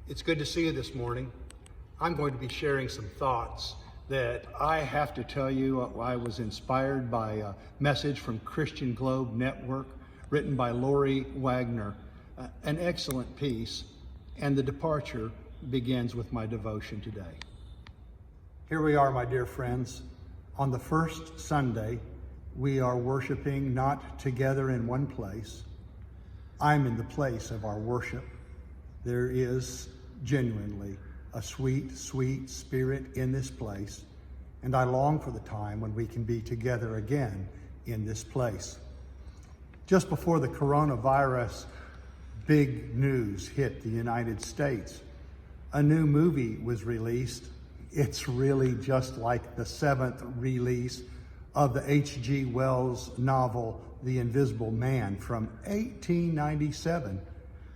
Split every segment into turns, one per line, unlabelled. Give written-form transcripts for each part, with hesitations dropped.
It's good to see you this morning. I'm going to be sharing some thoughts that I have to tell you I was inspired by a message from Christian Globe Network written by Lori Wagner, an excellent piece, and the departure begins with my devotion today. Here we are, my dear friends. On the first Sunday, we are worshiping not together in one place. I'm in the place of our worship. There is genuinely a sweet, sweet spirit in this place, and I long for the time when we can be together again in this place. Just before the coronavirus big news hit the United States, a new movie was released. It's really just like the seventh release of the H.G. Wells novel, The Invisible Man from 1897.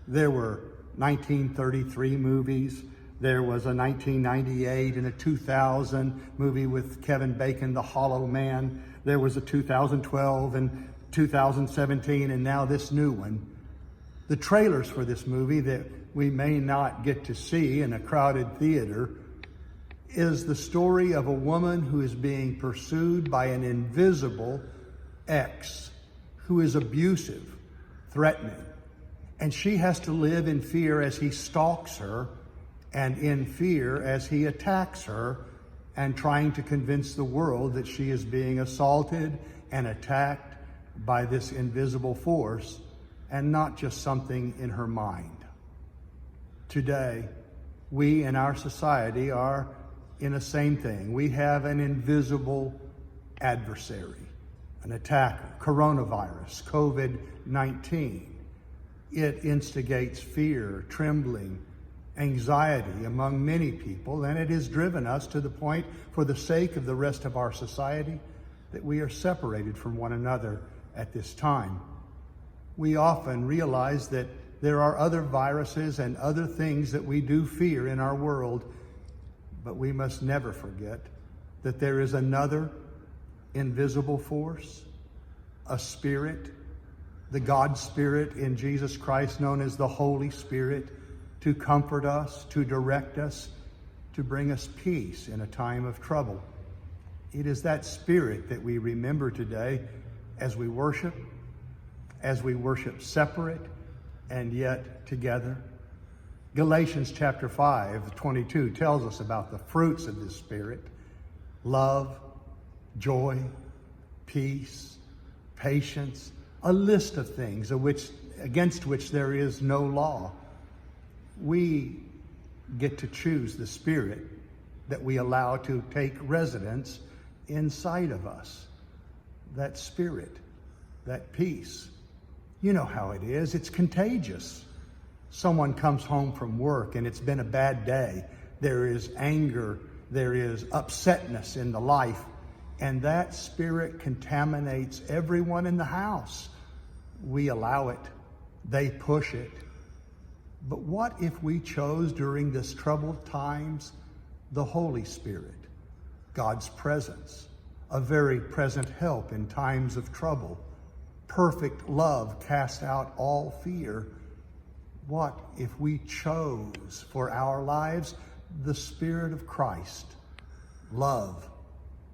There were 1933 movies. There was a 1998 and a 2000 movie with Kevin Bacon, The Hollow Man. There was a 2012 and 2017, and now this new one. The trailers for this movie that we may not get to see in a crowded theater is the story of a woman who is being pursued by an invisible ex who is abusive, threatening, and she has to live in fear as he stalks her and in fear as he attacks her and trying to convince the world that she is being assaulted and attacked by this invisible force and not just something in her mind. Today, we in our society are in the same thing. We have an invisible adversary, an attacker, coronavirus, COVID-19. It instigates fear, trembling, anxiety among many people, and it has driven us to the point, for the sake of the rest of our society, that we are separated from one another at this time. We often realize that there are other viruses and other things that we do fear in our world, but we must never forget that there is another invisible force, a spirit, the God Spirit in Jesus Christ, known as the Holy Spirit, to comfort us, to direct us, to bring us peace in a time of trouble. It is that Spirit that we remember today as we worship separate and yet together. Galatians chapter 5:22 tells us about the fruits of this Spirit: love, joy, peace, patience, a list of things against which there is no law. We get to choose the Spirit that we allow to take residence inside of us. That Spirit, that peace. You know how it is. It's contagious. Someone comes home from work and it's been a bad day. There is anger. There is upsetness in the life. And that spirit contaminates everyone in the house. We allow it. They push it. But what if we chose during this troubled times the Holy Spirit, God's presence, a very present help in times of trouble? Perfect love casts out all fear. What if we chose for our lives the Spirit of Christ, love,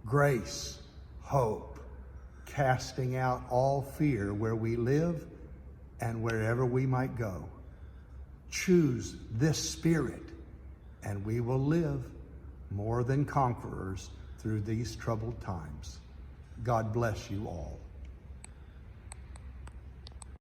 grace, hope, casting out all fear where we live and wherever we might go? Choose this Spirit, and we will live more than conquerors through these troubled times. God bless you all.